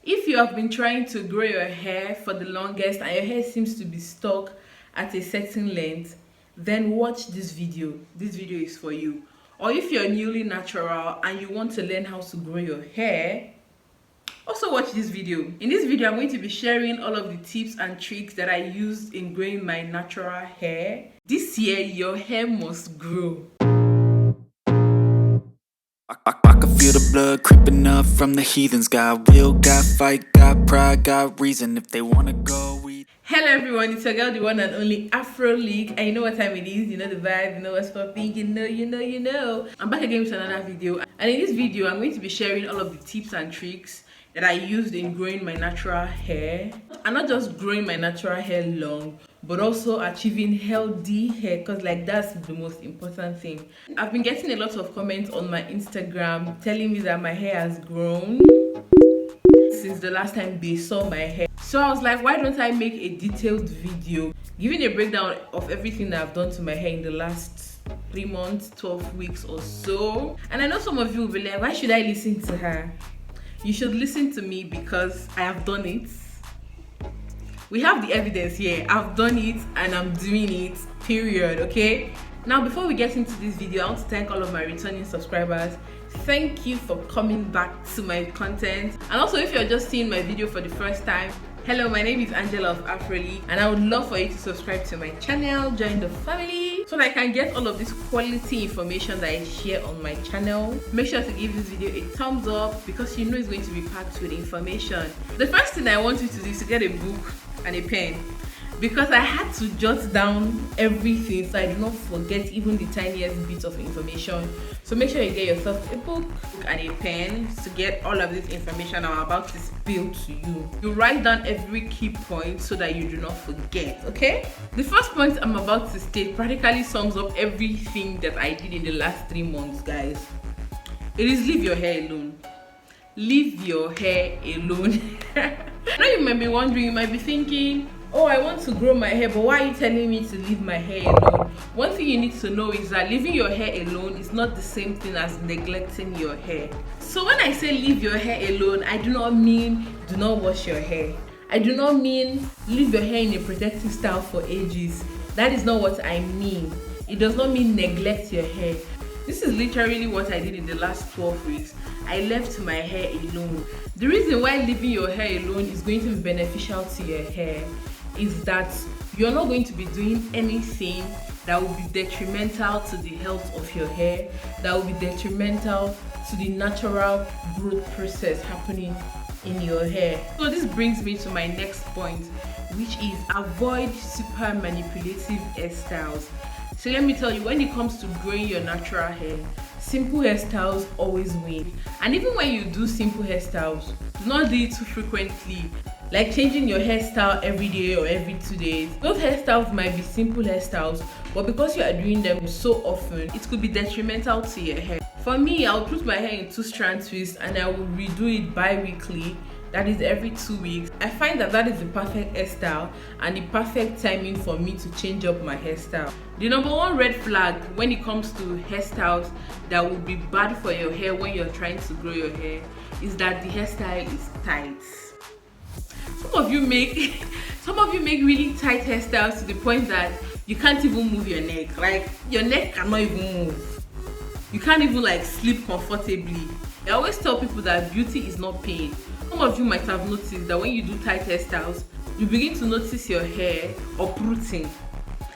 If you have been trying to grow your hair for the longest and your hair seems to be stuck at a certain length, then watch this video. This video is for you. Or if you're newly natural and you want to learn how to grow your hair, also watch this video. In this video, I'm going to be sharing all of the tips and tricks that I used in growing my natural hair. This year, your hair must grow. I can feel the blood creeping up from the heathens. Got will, got fight, got pride, got reason. If they wanna go, we... Hello everyone, it's your girl, the one and only Afro League. And you know what time it is, you know the vibe, you know what's popping, you know. I'm back again with another video. And in this video, I'm going to be sharing all of the tips and tricks that I used in growing my natural hair. And not just growing my natural hair long, but also achieving healthy hair, because like that's the most important thing. I've been getting a lot of comments on my Instagram telling me that my hair has grown since the last time they saw my hair. So I was like, why don't I make a detailed video giving a breakdown of everything that I've done to my hair in the last 3 months, 12 weeks or so. And I know some of you will be like, why should I listen to her? You should listen to me because I have done it. We have the evidence here. I've done it and I'm doing it, period. Okay, now before we get into this video, I want to thank all of my returning subscribers. Thank you for coming back to my content. And also, if you're just seeing my video for the first time, hello, my name is Angela of Afro League, and I would love for you to subscribe to my channel, join the family, so that I can get all of this quality information that I share on my channel. Make sure to give this video a thumbs up because you know it's going to be packed with information. The first thing I want you to do is to get a book and a pen, because I had to jot down everything so I do not forget even the tiniest bit of information. So make sure you get yourself a book and a pen to get all of this information I'm about to spill to you. You write down every key point so that you do not forget, okay? The first point I'm about to state practically sums up everything that I did in the last 3 months, guys. It is leave your hair alone. Leave your hair alone. I know you might be wondering, you might be thinking, oh, I want to grow my hair, but why are you telling me to leave my hair alone? One thing you need to know is that leaving your hair alone is not the same thing as neglecting your hair. So when I say leave your hair alone, I do not mean do not wash your hair. I do not mean leave your hair in a protective style for ages. That is not what I mean. It does not mean neglect your hair. This is literally what I did in the last 12 weeks. I left my hair alone. The reason why leaving your hair alone is going to be beneficial to your hair is that you're not going to be doing anything that will be detrimental to the health of your hair, that will be detrimental to the natural growth process happening in your hair. So this brings me to my next point, which is avoid super manipulative hairstyles. So let me tell you, when it comes to growing your natural hair, simple hairstyles always win. And even when you do simple hairstyles, do not do it too frequently, like changing your hairstyle every day or every 2 days. Those hairstyles might be simple hairstyles, but because you are doing them so often, it could be detrimental to your hair. For me, I'll put my hair in 2-strand twist and I will redo it bi-weekly. That is every 2 weeks. I find that that is the perfect hairstyle and the perfect timing for me to change up my hairstyle. The number one red flag when it comes to hairstyles that would be bad for your hair when you're trying to grow your hair is that the hairstyle is tight. Some of you make really tight hairstyles to the point that you can't even move your neck. Like your neck cannot even move. You can't even like sleep comfortably. I always tell people that beauty is not pain. Some of you might have noticed that when you do tight hairstyles, you begin to notice your hair uprooting.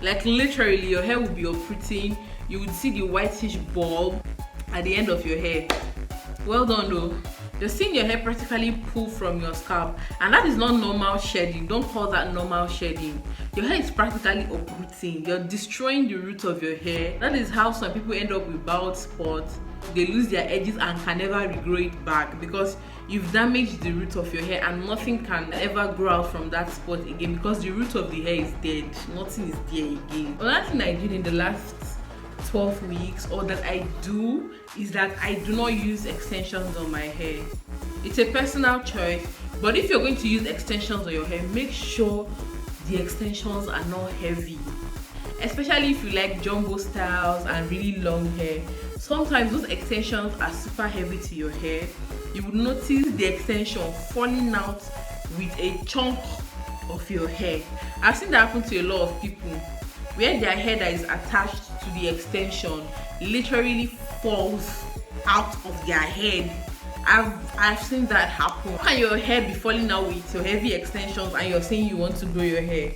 Like literally, your hair will be uprooting. You would see the whitish bulb at the end of your hair. Well done though. You're seeing your hair practically pull from your scalp, and that is not normal shedding. Don't call that normal shedding. Your hair is practically uprooting. You're destroying the root of your hair. That is how some people end up with bald spots. They lose their edges and can never regrow it back because you've damaged the root of your hair and nothing can ever grow out from that spot again because the root of the hair is dead. Nothing is there again. Another thing I did in the last 12 weeks, or that I do, is that I do not use extensions on my hair. It's a personal choice, but if you're going to use extensions on your hair, make sure the extensions are not heavy, especially if you like jumbo styles and really long hair. Sometimes those extensions are super heavy to your hair you would notice the extension falling out with a chunk of your hair. I've seen that happen to a lot of people where their hair that is attached to the extension literally falls out of their head. I've seen that happen. How can your hair be falling out with your heavy extensions and you're saying you want to grow your hair?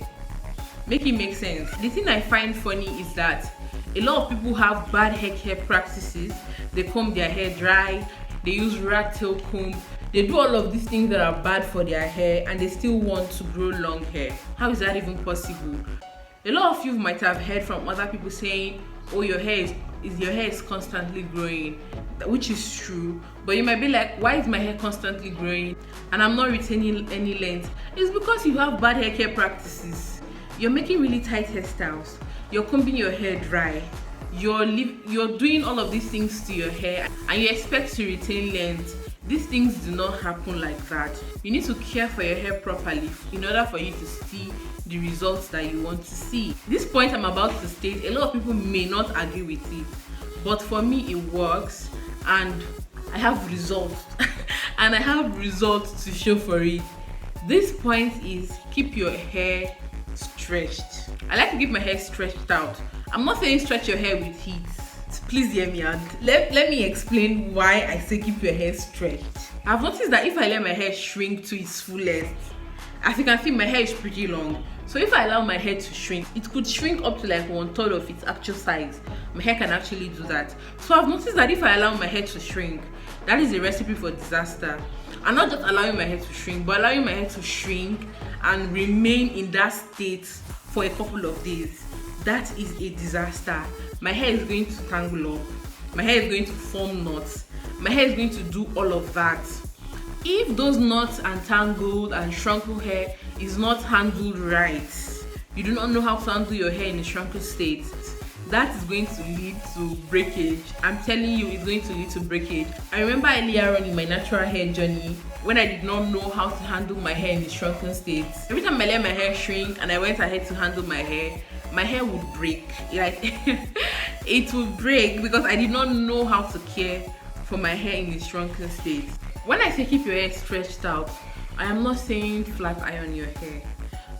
Make it make sense. The thing I find funny is that a lot of people have bad hair care practices. They comb their hair dry, they use rat tail comb, they do all of these things that are bad for their hair, and they still want to grow long hair. How is that even possible? A lot of you might have heard from other people saying, oh, your hair is constantly growing, which is true, but you might be like, why is my hair constantly growing and I'm not retaining any length? It's because you have bad hair care practices. You're making really tight hairstyles, you're combing your hair dry, you're doing all of these things to your hair, and you expect to retain length. These things do not happen like that. You need to care for your hair properly in order for you to see the results that you want to see. This point I'm about to state, a lot of people may not agree with it, but for me it works, and I have results and I have results to show for it. This point is keep your hair stretched. I like to keep my hair stretched out. I'm not saying stretch your hair with heat. Please hear me out. Let me explain why I say keep your hair stretched. I've noticed that if I let my hair shrink to its fullest, as you can see, my hair is pretty long. So if I allow my hair to shrink, it could shrink up to like 1/3 of its actual size. My hair can actually do that. So I've noticed that if I allow my hair to shrink, that is a recipe for disaster. I'm not just allowing my hair to shrink, but allowing my hair to shrink and remain in that state for a couple of days. That is a disaster. My hair is going to tangle up, my hair is going to form knots, my hair is going to do all of that. If those knots and tangled and shrunken hair is not handled right, you do not know how to handle your hair in a shrunken state, that is going to lead to breakage. I'm telling you, it's going to lead to breakage. I remember earlier on in my natural hair journey when I did not know how to handle my hair in the shrunken state. Every time I let my hair shrink and I went ahead to handle my hair would break. Like it would break because I did not know how to care for my hair in the shrunken state. When I say keep your hair stretched out, I am not saying flat iron your hair.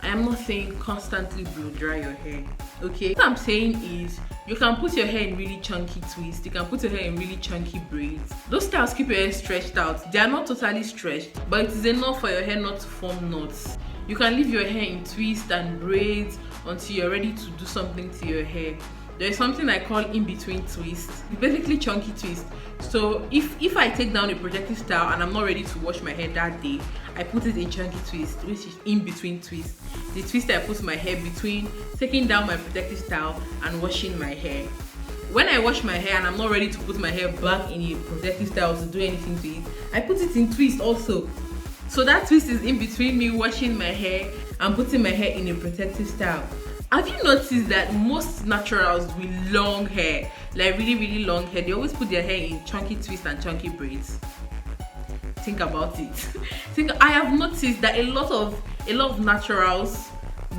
I am not saying constantly blow dry your hair. Okay, what I'm saying is you can put your hair in really chunky twists, you can put your hair in really chunky braids. Those styles keep your hair stretched out. They are not totally stretched, but it is enough for your hair not to form knots. You can leave your hair in twists and braids until you're ready to do something to your hair. There is something I call in-between twists. It's basically chunky twist. So if I take down a protective style and I'm not ready to wash my hair that day, I put it in chunky twist, which is in-between twist. The twist I put my hair between taking down my protective style and washing my hair. When I wash my hair and I'm not ready to put my hair back in a protective style to do anything to it, I put it in twist also. So that twist is in between me washing my hair and putting my hair in a protective style. Have you noticed that most naturals with long hair, like really long hair, they always put their hair in chunky twists and chunky braids? Think about it. I have noticed that a lot of naturals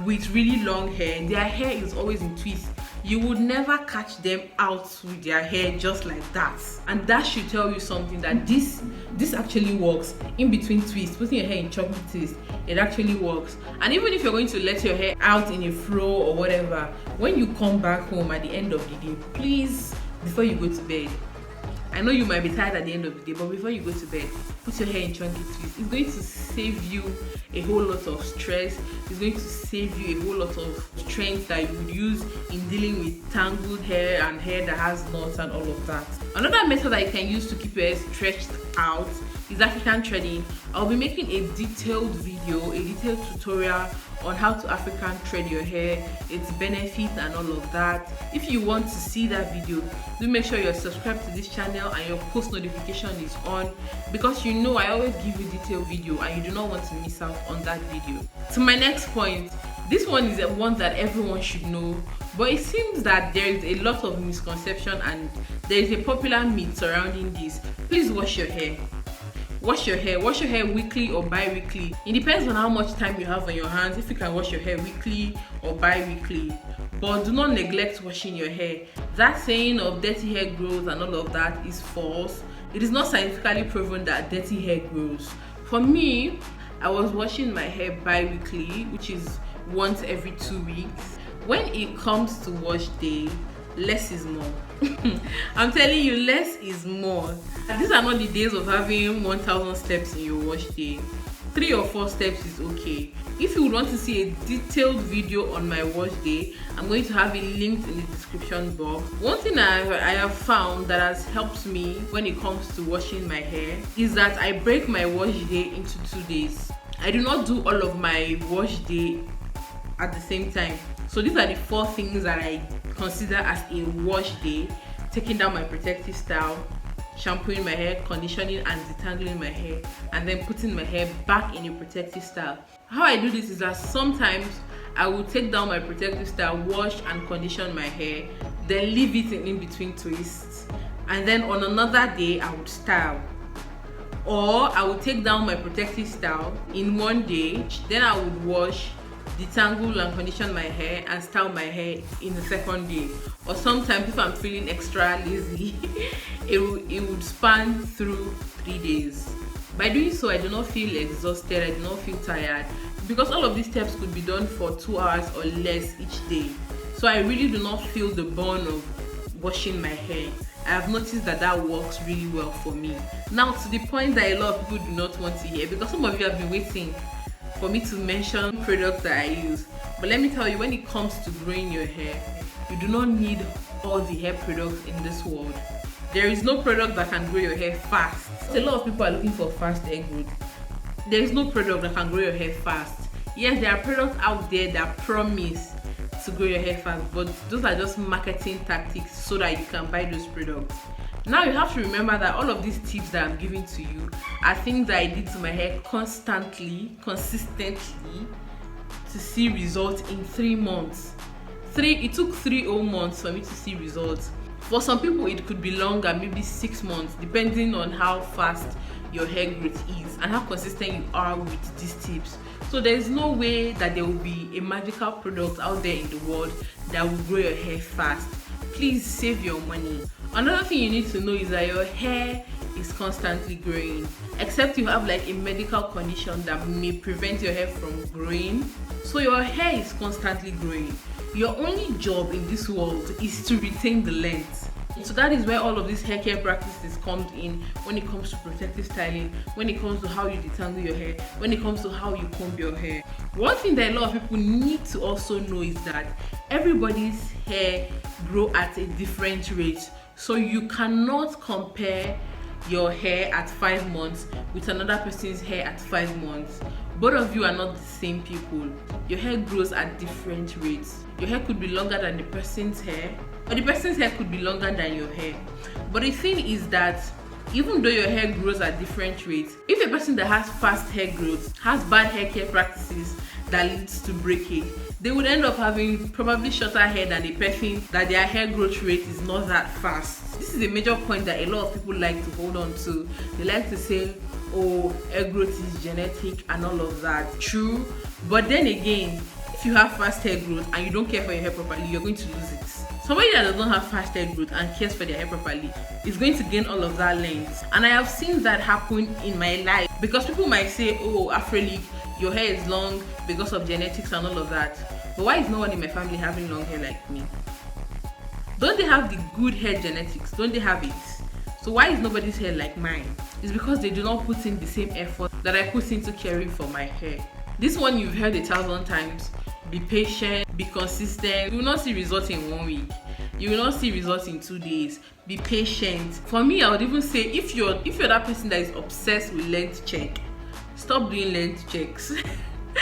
with really long hair, their hair is always in twists. You would never catch them out with their hair just like that, and that should tell you something, that this actually works. In between twists, putting your hair in chunky twists, it actually works. And even if you're going to let your hair out in a fro or whatever, when you come back home at the end of the day, please, before you go to bed, I know you might be tired at the end of the day, but before you go to bed, put your hair in chunky twists. It's going to save you a whole lot of stress. It's going to save you a whole lot of strength that you would use in dealing with tangled hair and hair that has knots and all of that. Another method that you can use to keep your hair stretched out is African threading. I'll be making a detailed video, a detailed tutorial on how to African thread your hair, its benefits and all of that. If you want to see that video, do make sure you're subscribed to this channel and your post notification is on, because you know I always give you detailed video and you do not want to miss out on that video. To my next point, this one is one that everyone should know, but it seems that there is a lot of misconception and there is a popular myth surrounding this. Please wash your hair. Wash your hair weekly or bi-weekly. It depends on how much time you have on your hands, if you can wash your hair weekly or bi-weekly. But do not neglect washing your hair. That saying of dirty hair grows and all of that is false. It is not scientifically proven that dirty hair grows. For me, I was washing my hair bi-weekly, which is once every 2 weeks. When it comes to wash day, less is more. I'm telling you, less is more. And these are not the days of having 1000 steps in your wash day. 3 or 4 steps is okay. If you would want to see a detailed video on my wash day, I'm going to have it linked in the description box. One thing I have found that has helped me when it comes to washing my hair is that I break my wash day into 2 days. I do not do all of my wash day at the same time. So these are the 4 things that I consider as a wash day: taking down my protective style, shampooing my hair, conditioning and detangling my hair, and then putting my hair back in a protective style. How I do this is that sometimes I will take down my protective style, wash and condition my hair, then leave it in between twists, and then on another day I would style. Or I would take down my protective style in one day, then I would wash, detangle and condition my hair and style my hair in the second day. Or sometimes if I'm feeling extra lazy, it would span through 3 days. By doing so, I do not feel exhausted, I do not feel tired, because all of these steps could be done for 2 hours or less each day. So I really do not feel the burn of washing my hair. I have noticed that that works really well for me. Now, to the point that a lot of people do not want to hear, because some of you have been waiting for me to mention products that I use. But let me tell you, when it comes to growing your hair, you do not need all the hair products in this world. There is no product that can grow your hair fast. A lot of people are looking for fast hair growth. There is no product that can grow your hair fast. Yes, there are products out there that promise to grow your hair fast, but those are just marketing tactics so that you can buy those products. Now you have to remember that all of these tips that I'm giving to you are things that I did to my hair consistently to see results in 3 months. It took 3 whole months for me to see results. For some people it could be longer, maybe 6 months, depending on how fast your hair growth is and how consistent you are with these tips. So there is no way that there will be a magical product out there in the world that will grow your hair fast. Please save your money. Another thing you need to know is that your hair is constantly growing, except you have like a medical condition that may prevent your hair from growing. So your hair is constantly growing. Your only job in this world is to retain the length. So that is where all of these hair care practices come in, when it comes to protective styling, when it comes to how you detangle your hair, when it comes to how you comb your hair. One thing that a lot of people need to also know is that everybody's hair grow at a different rate. So you cannot compare your hair at 5 months with another person's hair at 5 months. Both of you are not the same people. Your hair grows at different rates. Your hair could be longer than the person's hair, or the person's hair could be longer than your hair. But the thing is that even though your hair grows at different rates, if a person that has fast hair growth has bad hair care practices that leads to breakage, they would end up having probably shorter hair than a person that their hair growth rate is not that fast. This is a major point that a lot of people like to hold on to. They like to say, oh, hair growth is genetic and all of that. True, but then again, if you have fast hair growth and you don't care for your hair properly, you're going to lose it. Somebody that does not have fast hair growth and cares for their hair properly is going to gain all of that length. And I have seen that happen in my life, because people might say, oh, Afro League, your hair is long because of genetics and all of that. But why is no one in my family having long hair like me? Don't they have the good hair genetics? Don't they have it? So why is nobody's hair like mine? It's because they do not put in the same effort that I put into caring for my hair. This one you've heard 1,000 times. Be patient, be consistent. You will not see results in 1 week. You will not see results in 2 days. Be patient. For me, I would even say, if you're that person that is obsessed with length check, stop doing length checks.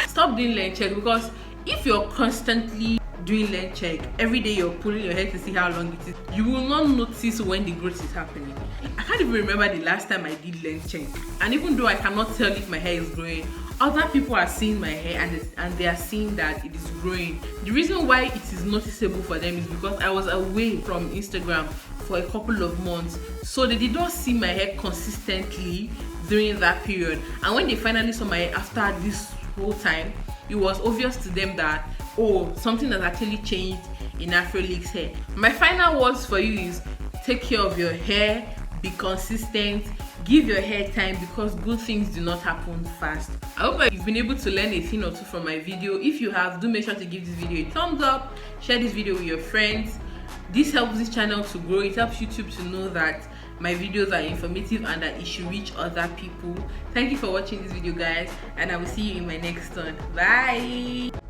Stop doing length check, because if you're constantly doing length check, every day you're pulling your hair to see how long it is, you will not notice when the growth is happening. I can't even remember the last time I did length check. And even though I cannot tell if my hair is growing, other people are seeing my hair and they are seeing that it is growing. The reason why it is noticeable for them is because I was away from Instagram for a couple of months, so they did not see my hair consistently during that period. And when they finally saw my hair after this whole time, it was obvious to them that, oh, something has actually changed in Afro League's hair. My final words for you is, take care of your hair, be consistent, give your hair time, because good things do not happen fast. I hope you've been able to learn a thing or two from my video. If you have, do make sure to give this video a thumbs up, share this video with your friends. This helps this channel to grow. It helps YouTube to know that my videos are informative and that it should reach other people. Thank you for watching this video, guys, and I will see you in my next one. Bye.